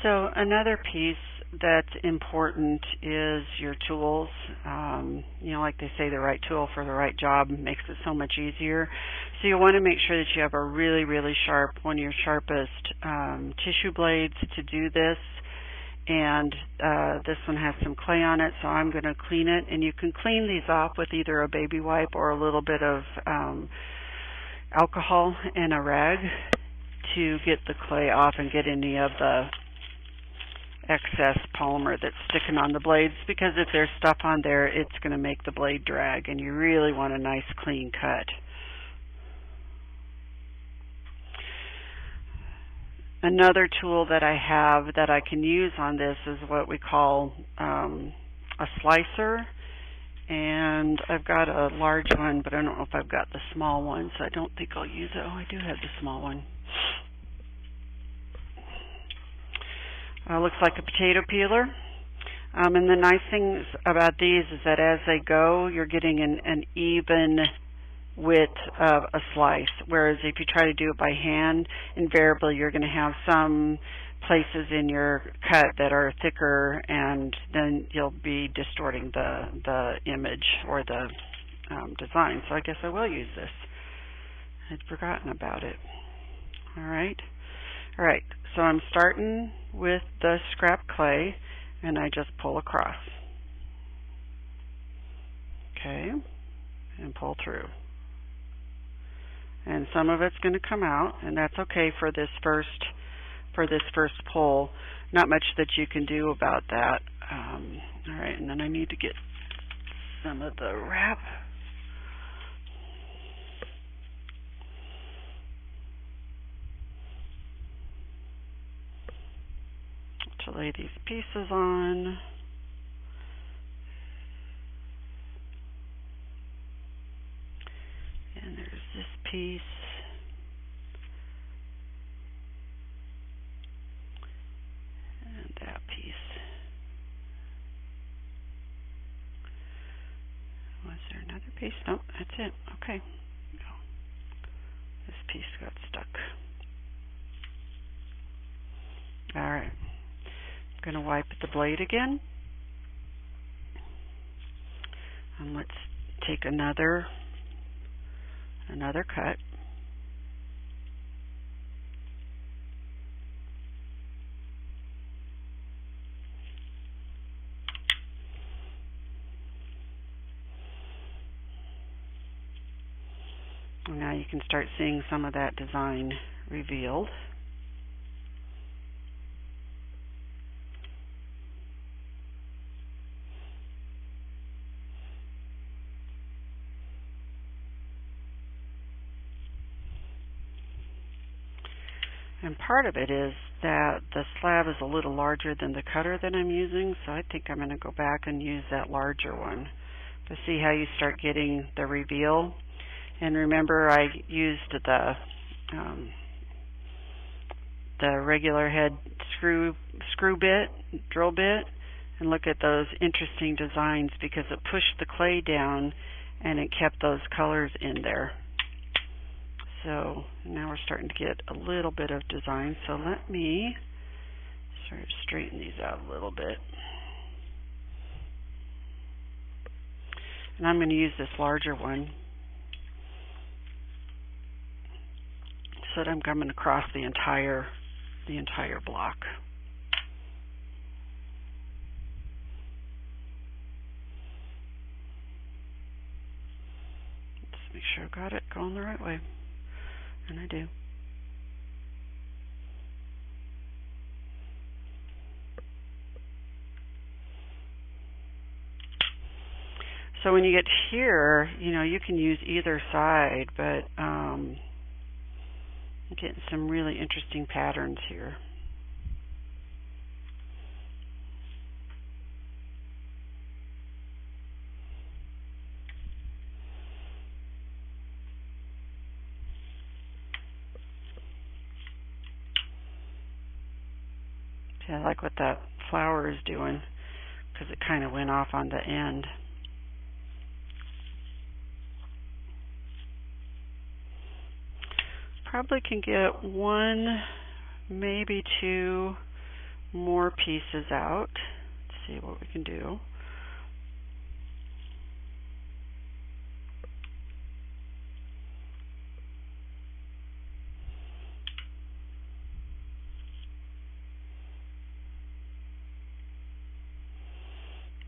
So another piece that's important is your tools. Like they say, the right tool for the right job makes it so much easier. So you want to make sure that you have a really, really sharp, one of your sharpest tissue blades to do this. And this one has some clay on it, so I'm going to clean it. And you can clean these off with either a baby wipe or a little bit of alcohol and a rag to get the clay off and get any of the excess polymer that's sticking on the blades, because if there's stuff on there, it's going to make the blade drag, and you really want a nice clean cut. Another tool that I have that I can use on this is what we call a slicer, and I've got a large one, but I don't know if I've got the small one, so I don't think I'll use it. Oh, I do have the small one. Looks like a potato peeler. And the nice things about these is that as they go, you're getting an even width of a slice, whereas if you try to do it by hand, invariably you're going to have some places in your cut that are thicker, and then you'll be distorting the image or the design. So I guess I will use this. I'd forgotten about it. All right. So I'm starting with the scrap clay, and I just pull across. Okay, and pull through. And some of it's going to come out, and that's okay for this first pull. Not much that you can do about that. All right, and then I need to get some of the wrap. To lay these pieces on. And there's this piece. And that piece. Was there another piece? Nope, that's it. Okay. This piece got stuck. All right. I'm going to wipe the blade again. And let's take another cut. And now you can start seeing some of that design revealed. And part of it is that the slab is a little larger than the cutter that I'm using, so I think I'm going to go back and use that larger one to see how you start getting the reveal. And remember, I used the regular head screw bit, drill bit, and look at those interesting designs because it pushed the clay down and it kept those colors in there. So now we're starting to get a little bit of design. So let me sort of straighten these out a little bit. And I'm going to use this larger one so that I'm coming across the entire block. Let's make sure I've got it going the right way. And I do. So when you get here, you can use either side, but I'm getting some really interesting patterns here. See, I like what that flower is doing because it kind of went off on the end. Probably can get one, maybe two more pieces out. Let's see what we can do.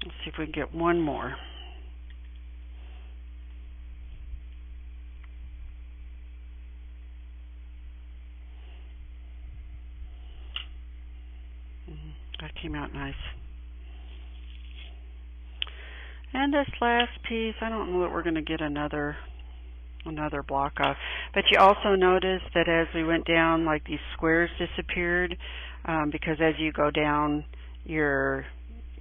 Let's see if we can get one more. That came out nice. And this last piece, I don't know that we're going to get another block off. But you also notice that as we went down, like these squares disappeared, because as you go down, your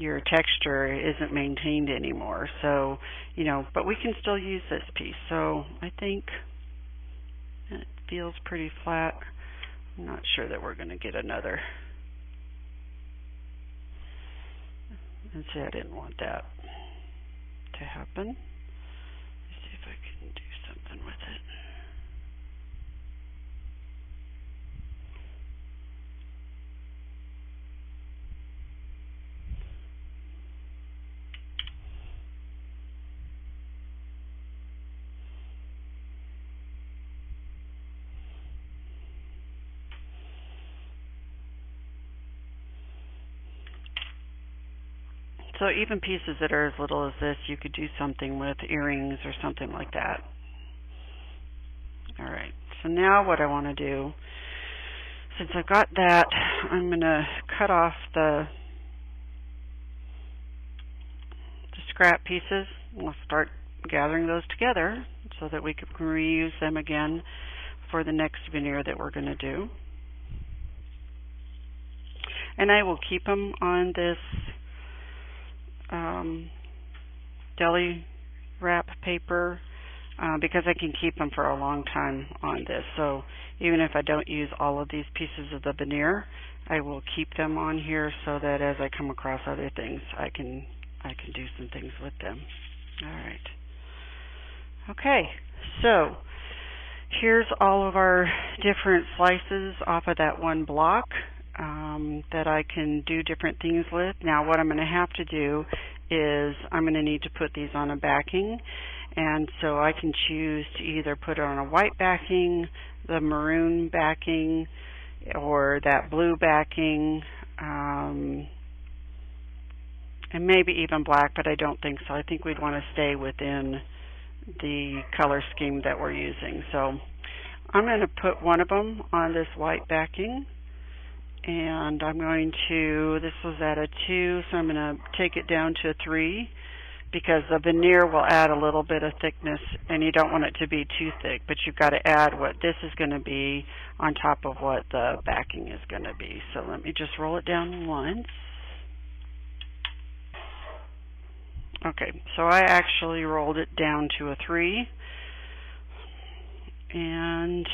texture isn't maintained anymore. So, you know, but we can still use this piece. So I think it feels pretty flat. I'm not sure that we're going to get another. And see, I didn't want that to happen. Let's see if I can do something with it. So even pieces that are as little as this, you could do something with earrings or something like that. All right, so now what I want to do, since I've got that, I'm going to cut off the scrap pieces. We'll start gathering those together so that we can reuse them again for the next veneer that we're going to do. And I will keep them on this deli wrap paper because I can keep them for a long time on this. So even if I don't use all of these pieces of the veneer, I will keep them on here so that as I come across other things, I can do some things with them. All right. Okay, so here's all of our different slices off of that one block that I can do different things with. Now what I'm going to have to do is I'm going to need to put these on a backing, and so I can choose to either put it on a white backing, the maroon backing, or that blue backing, and maybe even black, but I don't think so. I think we'd want to stay within the color scheme that we're using. So I'm going to put one of them on this white backing, and I'm going to, this was at a 2, so I'm going to take it down to a 3, because the veneer will add a little bit of thickness, and you don't want it to be too thick, but you've got to add what this is going to be on top of what the backing is going to be. So let me just roll it down once. Okay, so I actually rolled it down to a 3, and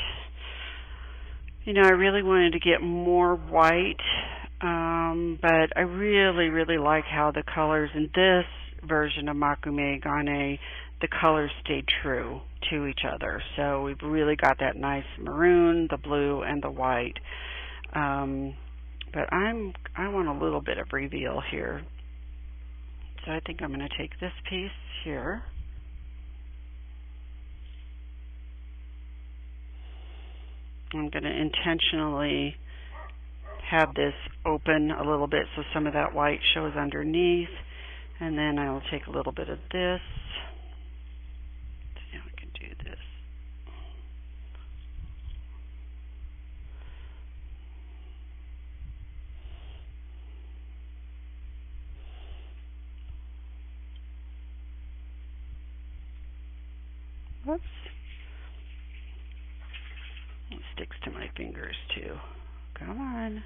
you know, I really wanted to get more white, but I really like how the colors in this version of Mokume Gane, the colors stayed true to each other. So we've really got that nice maroon, the blue, and the white. But I want a little bit of reveal here. So I think I'm going to take this piece here. I'm going to intentionally have this open a little bit so some of that white shows underneath. And then I will take a little bit of this. See how we can do this. Whoops. It sticks to my fingers too. Come on.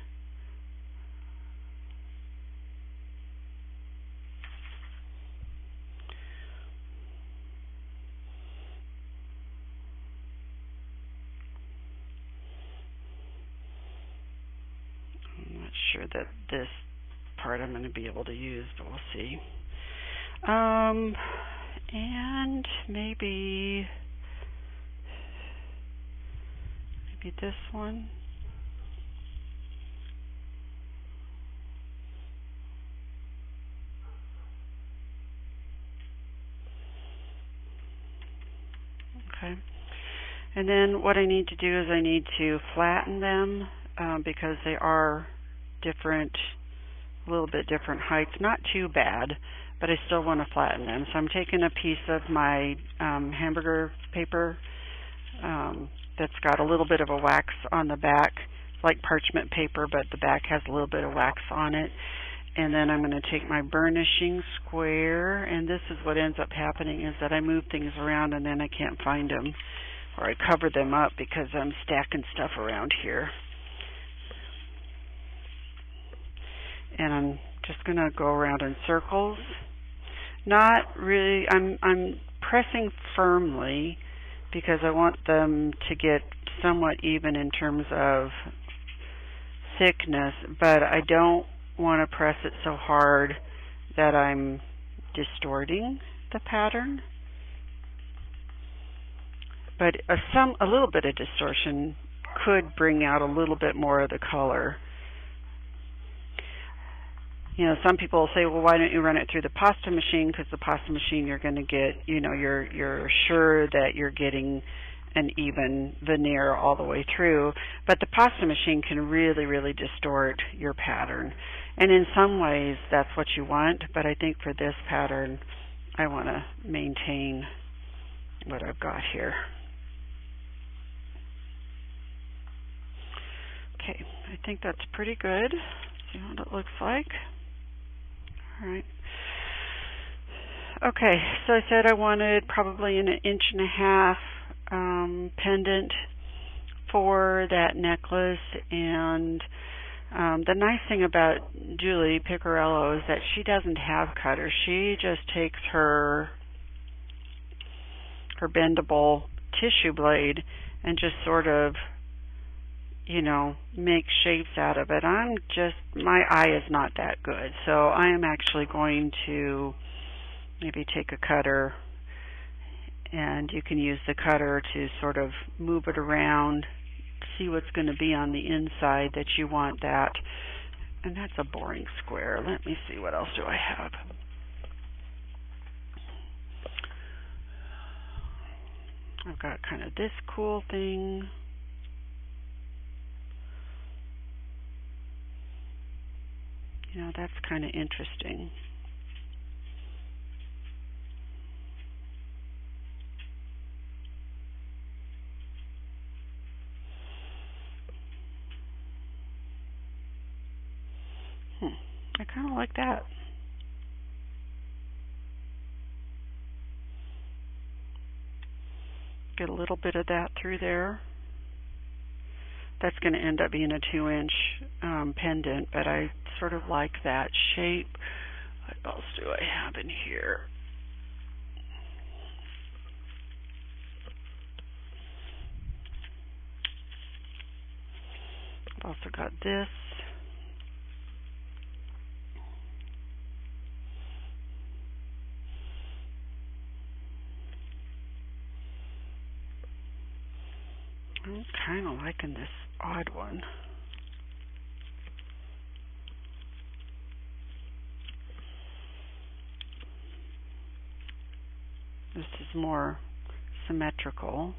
I'm not sure that this part I'm going to be able to use, but we'll see. And maybe this one. And then what I need to do is I need to flatten them because they are different, a little bit different heights. Not too bad, but I still want to flatten them. So I'm taking a piece of my hamburger paper that's got a little bit of a wax on the back, like parchment paper, but the back has a little bit of wax on it. And then I'm going to take my burnishing square, and this is what ends up happening is that I move things around and then I can't find them, or I cover them up because I'm stacking stuff around here. And I'm just going to go around in circles. Not really, I'm pressing firmly because I want them to get somewhat even in terms of thickness, but I don't want to press it so hard that I'm distorting the pattern. But a little bit of distortion could bring out a little bit more of the color. You know, some people will say, well, why don't you run it through the pasta machine? Because the pasta machine, you're going to get, you know, you're sure that you're getting an even veneer all the way through. But the pasta machine can really, really distort your pattern. And in some ways, that's what you want. But I think for this pattern, I want to maintain what I've got here. Okay, I think that's pretty good. See what it looks like. All right. Okay, so I said I wanted probably an 1.5 inch pendant for that necklace, and the nice thing about Julie Picarello is that she doesn't have cutters. She just takes her bendable tissue blade and just sort of, you know, make shapes out of it. My eye is not that good, so I am actually going to maybe take a cutter, and you can use the cutter to sort of move it around, see what's going to be on the inside that you want that. And that's a boring square. Let me see, what else do I have? I've got kind of this cool thing. You know, that's kind of interesting. I kind of like that. Get a little bit of that through there. That's going to end up being a 2-inch pendant, but I sort of like that shape. What else do I have in here? I've also got this. I'm kind of liking this odd one. This is more symmetrical.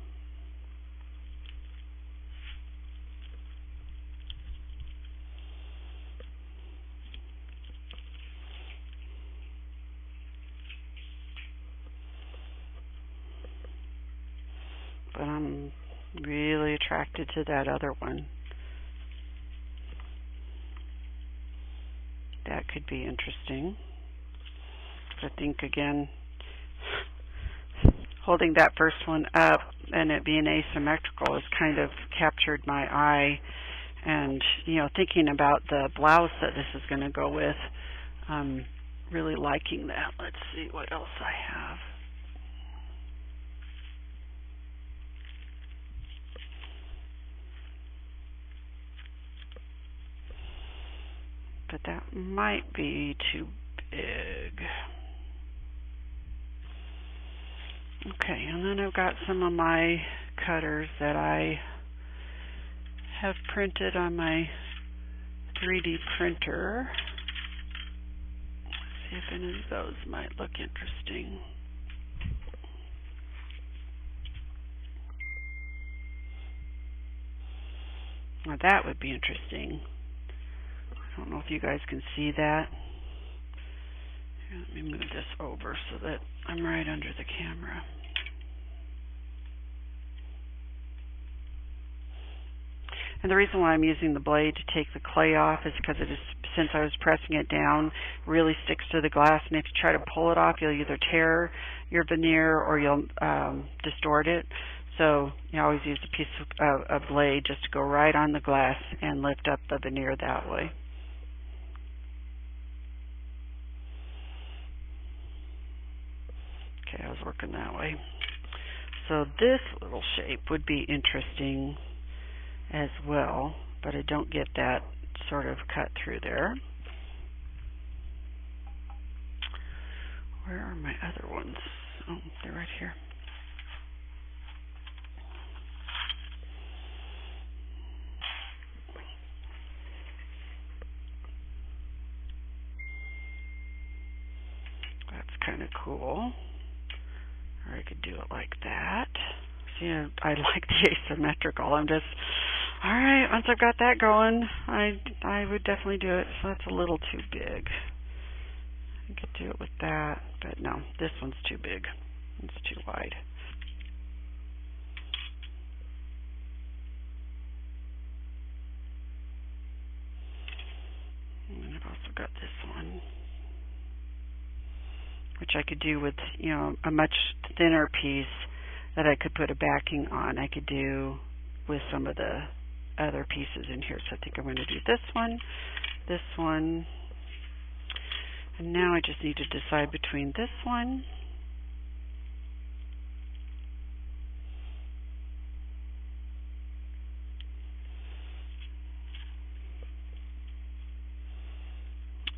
But I'm really attracted to that other one. That could be interesting. I think, again, holding that first one up and it being asymmetrical has kind of captured my eye. And, you know, thinking about the blouse that this is going to go with, I'm really liking that. Let's see what else I have. But that might be too big. Okay, and then I've got some of my cutters that I have printed on my 3D printer. Let's see if any of those might look interesting. Now that would be interesting. I don't know if you guys can see that. Here, let me move this over so that I'm right under the camera. And the reason why I'm using the blade to take the clay off is because it is, since I was pressing it down, really sticks to the glass, and if you try to pull it off, you'll either tear your veneer or you'll distort it. So you always use a piece of a blade just to go right on the glass and lift up the veneer that way. Okay, I was working that way. So this little shape would be interesting as well, but I don't get that sort of cut through there. Where are my other ones? Oh, they're right here. That's kind of cool. Or I could do it like that. See, I like the asymmetrical. I'm just, all right, once I've got that going, I would definitely do it. So that's a little too big. I could do it with that, but no, this one's too big. It's too wide. And I've also got this one, which I could do with, you know, a much thinner piece that I could put a backing on. I could do with some of the other pieces in here. So I think I'm going to do this one, and now I just need to decide between this one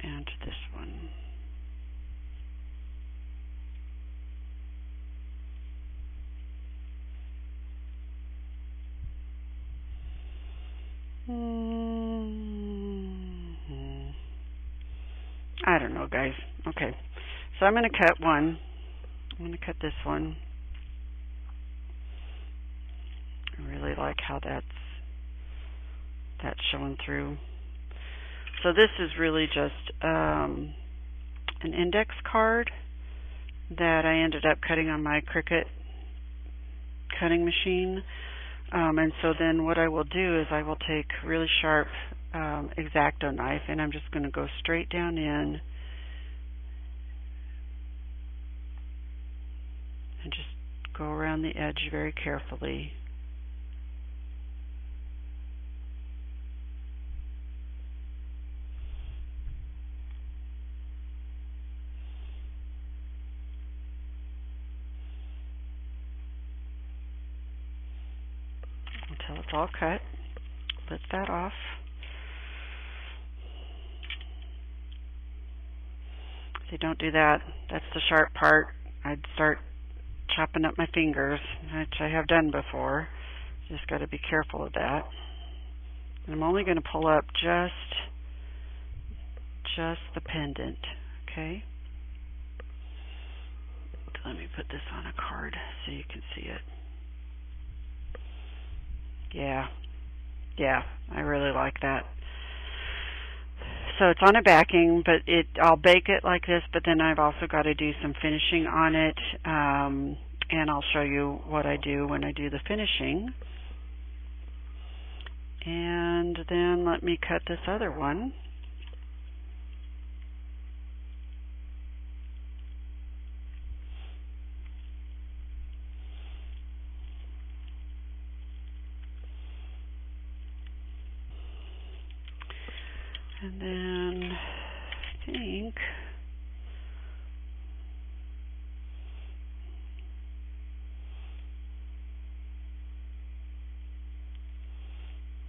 and this one. I don't know, guys. Okay, so I'm going to cut one. I'm going to cut this one. I really like how that's showing through. So this is really just an index card that I ended up cutting on my Cricut cutting machine. And so then what I will do is I will take really sharp X-Acto knife, and I'm just going to go straight down in and just go around the edge very carefully. Until it's all cut. Lift that off. See, don't do that. That's the sharp part. I'd start chopping up my fingers, which I have done before. Just got to be careful of that. And I'm only going to pull up just the pendant, okay? Let me put this on a card so you can see it. Yeah, I really like that. So it's on a backing, but I'll bake it like this, but then I've also got to do some finishing on it, and I'll show you what I do when I do the finishing. And then let me cut this other one. And then I think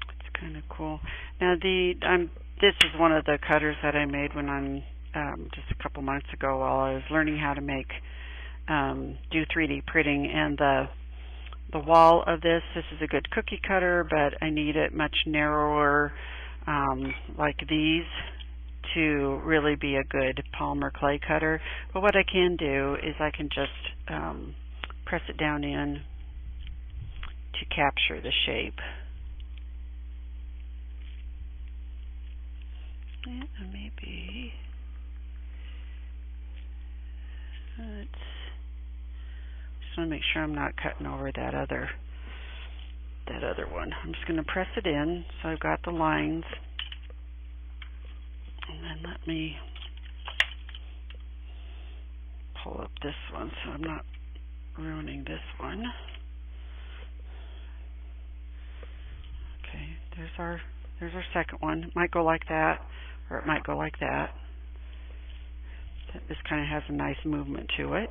it's kind of cool. Now this is one of the cutters that I made when I'm just a couple months ago while I was learning how to make do 3D printing, and the wall of this is a good cookie cutter, but I need it much narrower, like these, to really be a good polymer clay cutter. But what I can do is I can just press it down in to capture the shape. Yeah, maybe. Just want to make sure I'm not cutting over that other one. I'm just going to press it in so I've got the lines. And then let me pull up this one so I'm not ruining this one. Okay, there's our second one. It might go like that, or it might go like that. This kind of has a nice movement to it.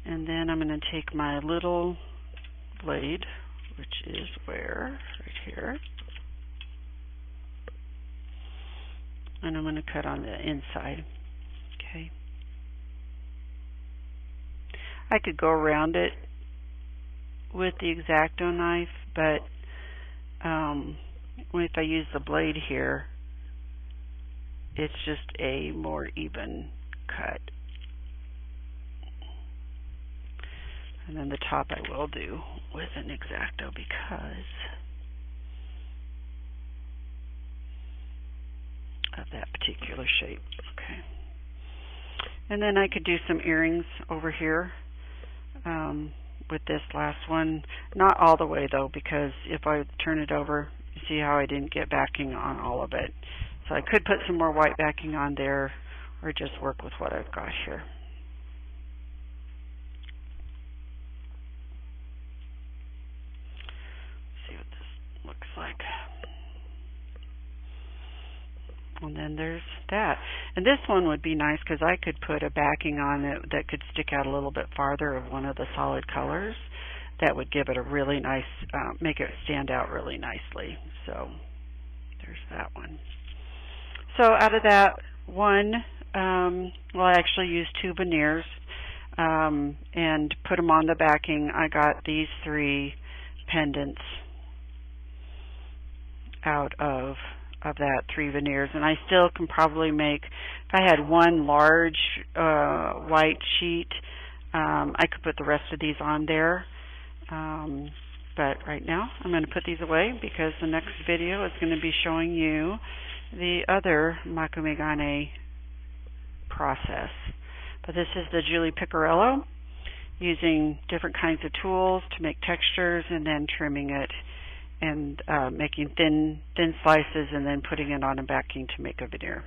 And then I'm going to take my little blade, which is where? Right here. And I'm going to cut on the inside. Okay. I could go around it with the X-Acto knife, but if I use the blade here, it's just a more even cut. And then the top I will do with an X-Acto because of that particular shape. Okay. And then I could do some earrings over here with this last one. Not all the way though, because if I turn it over, you see how I didn't get backing on all of it. So I could put some more white backing on there or just work with what I've got here. See what this looks like. And then there's that. And this one would be nice because I could put a backing on it that could stick out a little bit farther of one of the solid colors. That would give it a really nice, make it stand out really nicely. So there's that one. So out of that one, well, I actually used 2 veneers and put them on the backing. I got these 3 pendants out of that 3 veneers, and I still can probably make, if I had one large white sheet, I could put the rest of these on there, but right now I'm going to put these away because the next video is going to be showing you the other Mokume Gane process. But this is the Julie Picarello, using different kinds of tools to make textures and then trimming it and making thin slices and then putting it on a backing to make a veneer.